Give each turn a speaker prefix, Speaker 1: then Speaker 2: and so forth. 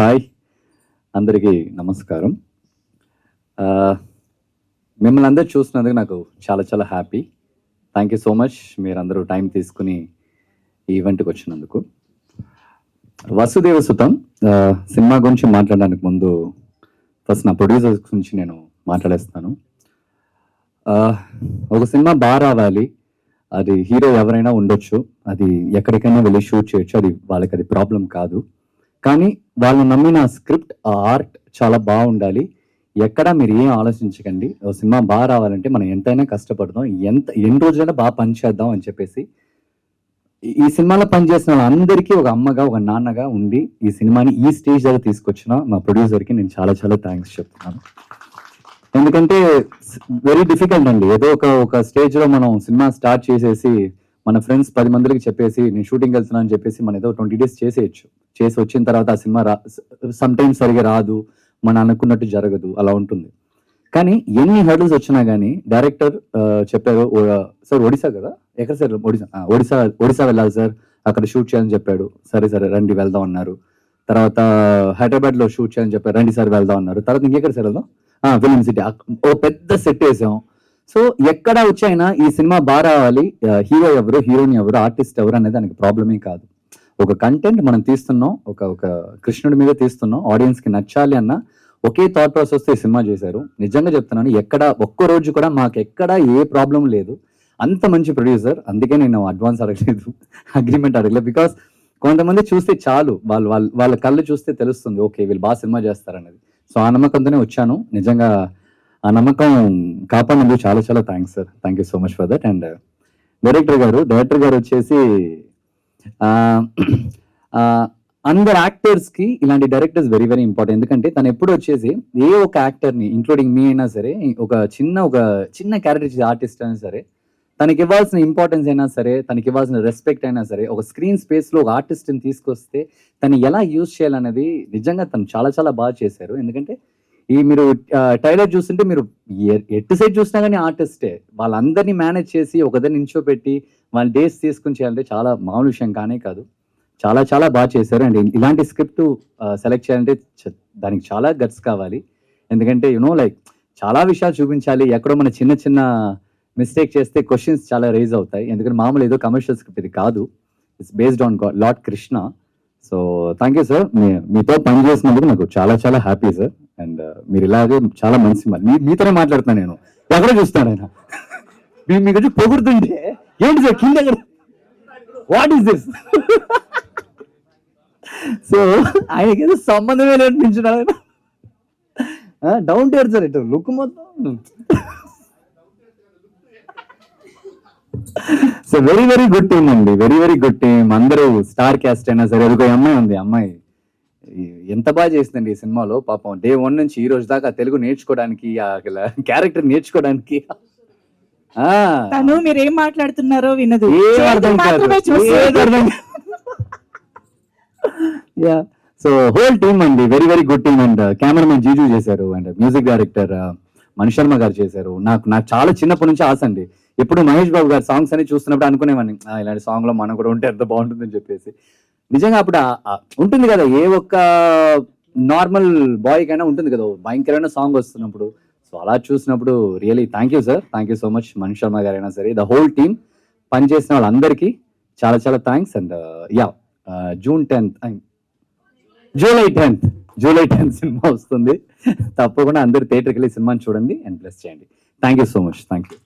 Speaker 1: Hi, అందరికీ నమస్కారం. మిమ్మల్ని అందరూ చూసినందుకు నాకు చాలా చాలా happy. Thank you so much మీరందరూ టైం తీసుకుని ఈ ఈవెంట్కి వచ్చినందుకు. వసుదేవ సుతం సినిమా గురించి మాట్లాడడానికి ముందు ఫస్ట్ నా ప్రొడ్యూసర్స్ గురించి నేను మాట్లాడేస్తాను. ఒక సినిమా బాగా రావాలి, అది హీరో ఎవరైనా ఉండొచ్చు, అది ఎక్కడికైనా వెళ్ళి షూట్ చేయొచ్చు, అది వాళ్ళకి అది ప్రాబ్లం కాదు. కానీ వాళ్ళు నమ్మిన స్క్రిప్ట్, ఆ ఆర్ట్ చాలా బాగుండాలి. ఎక్కడ మీరు ఏం ఆలోచించకండి. ఒక సినిమా బాగా రావాలంటే మనం ఎంతైనా కష్టపడదాం, ఎన్ని రోజులైనా బాగా పనిచేద్దాం అని చెప్పేసి ఈ సినిమాలో పనిచేసిన వాళ్ళందరికీ ఒక అమ్మగా, ఒక నాన్నగా ఉండి ఈ సినిమాని ఈ స్టేజ్ దగ్గర తీసుకొచ్చిన మా ప్రొడ్యూసర్కి నేను చాలా చాలా థ్యాంక్స్ చెప్తున్నాను. ఎందుకంటే వెరీ డిఫికల్ట్ అండి. ఏదో ఒక స్టేజ్లో మనం సినిమా స్టార్ట్ చేసేసి మన ఫ్రెండ్స్ 10 మందికి చెప్పేసి నేను షూటింగ్ వెళ్తున్నా అని చెప్పేసి మనం ఏదో 20 days చేసేయచ్చు. చేసి వచ్చిన తర్వాత ఆ సినిమా సమ్ టైమ్స్ సరిగా రాదు, మనం అనుకున్నట్టు జరగదు, అలా ఉంటుంది. కానీ ఎన్ని హర్డల్స్ వచ్చినా కానీ డైరెక్టర్ చెప్పారు, సార్ ఒడిశా కదా, ఎక్కడ సార్? ఒడిశా వెళ్ళాలి సార్, అక్కడ షూట్ చేయాలని చెప్పాడు. సరే సరే రండి వెళ్దాం అన్నారు. తర్వాత హైదరాబాద్లో షూట్ చేయాలని చెప్పారు, రండి సార్ వెళ్దాం అన్నారు. తర్వాత ఇంకెక్కడ సార్ వెళ్దాం? Film city. ఓ పెద్ద సెట్ వేసాం. సో ఎక్కడ వచ్చైనా ఈ సినిమా బాగా రావాలి, హీరో ఎవరు, హీరోయిన్ ఎవరు, ఆర్టిస్ట్ ఎవరు అనేది దానికి ప్రాబ్లమే కాదు. ఒక కంటెంట్ మనం తీస్తున్నాం, ఒక కృష్ణుడి మీద తీస్తున్నాం, ఆడియన్స్కి నచ్చాలి అన్న ఒకే థాట్ ప్రాసెస్తో ఈ సినిమా చేశారు. నిజంగా చెప్తున్నాను, ఎక్కడ ఒక్క రోజు కూడా మాకు ఎక్కడ ఏ ప్రాబ్లం లేదు. అంత మంచి ప్రొడ్యూసర్. అందుకే నేను అడ్వాన్స్ అడగలేదు, అగ్రిమెంట్ అడగలేదు. బికాస్ కొంతమంది చూస్తే చాలు, వాళ్ళ కళ్ళు చూస్తే తెలుస్తుంది, ఓకే వీళ్ళు బాగా సినిమా చేస్తారనేది. సో ఆ నమ్మకంతోనే వచ్చాను. నిజంగా ఆ నమ్మకం కాపాడినందుకు చాలా చాలా thanks sir. Thank you so much for that. And director గారు వచ్చేసి అందరు యాక్టర్స్కి ఇలాంటి డైరెక్టర్స్ వెరీ వెరీ ఇంపార్టెంట్. ఎందుకంటే తను ఎప్పుడు వచ్చేసి ఏ ఒక యాక్టర్ని, ఇంక్లూడింగ్ మీ అయినా సరే, ఒక చిన్న క్యారెక్టర్ ఆర్టిస్ట్ అయినా సరే, తనకి ఇవ్వాల్సిన ఇంపార్టెన్స్ అయినా సరే, తనకి ఇవ్వాల్సిన రెస్పెక్ట్ అయినా సరే, ఒక స్క్రీన్ స్పేస్లో ఒక ఆర్టిస్ట్ని తీసుకొస్తే తను ఎలా యూజ్ చేయాలనేది నిజంగా తను చాలా చాలా బాగా చేశారు. ఎందుకంటే మీరు ట్రైలర్ చూస్తుంటే మీరు ఎటు సైడ్ చూసినా కానీ ఆర్టిస్టే. వాళ్ళందరినీ మేనేజ్ చేసి ఒకదాన్ని నించోపెట్టి వాళ్ళ డేస్ తీసుకుని చేయాలంటే చాలా మామూలు విషయం కానే కాదు. చాలా చాలా బాగా చేశారు. అండ్ ఇలాంటి స్క్రిప్ట్ సెలెక్ట్ చేయాలంటే దానికి చాలా గట్స్ కావాలి. ఎందుకంటే లైక్ చాలా విషయాలు చూపించాలి. ఎక్కడో మన చిన్న మిస్టేక్ చేస్తే క్వశ్చన్స్ చాలా రేజ్ అవుతాయి. ఎందుకంటే మామూలు ఏదో కమర్షియల్ స్క్రిప్ట్ ఇది కాదు. It's based on lord Krishna. So thank you sir. మీతో పనిచేసినందుకు నాకు చాలా చాలా హ్యాపీ సార్. అండ్ మీరు ఇలాగే చాలా మంచి, మీతోనే మాట్లాడుతున్నాను నేను, ఎక్కడో చూస్తాను ఆయన మీ గురించి పొగుడుతుంటే ఏంటి సార్ కింద వాట్ ఈస్ దిస్. సో ఆయనకి ఏదో సంబంధమే లేదు నించున్నాడు. డౌన్ టు ఎర్త్ సార్, ఇటు లుక్ మొత్తం. So very very good team అండి, వెరీ వెరీ గుడ్ టీమ్. అందరూ స్టార్ క్యాస్ట్ అయినా సరే. ఒక అమ్మాయి ఉంది, అమ్మాయి ఎంత బాగా చేసిందండి ఈ సినిమాలో. పాపం డే 1 నుంచి ఈ రోజు దాకా తెలుగు నేర్చుకోవడానికి, క్యారెక్టర్ నేర్చుకోవడానికి
Speaker 2: తను మీరు ఏం మాట్లాడుతున్నారో వినదు.
Speaker 1: యా, సో హోల్ టీమ్ అండి, very very good team. And cameraman Jiju చేశారు, and music director Mani Sharma గారు చేశారు. నాకు చాలా చిన్నప్పటి నుంచి ఆశ అండి. ఎప్పుడు మహేష్ బాబు గారు సాంగ్స్ అని చూస్తున్నప్పుడు అనుకునేవాడిని, ఇలాంటి సాంగ్ లో మనం కూడా ఉంటే ఎంత బాగుంటుందని చెప్పేసి. నిజంగా అప్పుడు ఉంటుంది కదా, ఏ ఒక్క నార్మల్ బాయ్ కైనా ఉంటుంది కదా భయంకరమైన సాంగ్ వస్తున్నప్పుడు. సో అలా చూసినప్పుడు really thank you sir, thank you so much. Mani Sharma గారు అయినా సరే, ద హోల్ టీమ్, పనిచేసిన వాళ్ళందరికీ చాలా చాలా thanks. And yeah, July 10th cinema వస్తుంది. తప్పకుండా అందరు థియేటర్కి వెళ్ళి సినిమాని చూడండి అండ్ ప్లస్ చేయండి. Thank you so much. Thank you.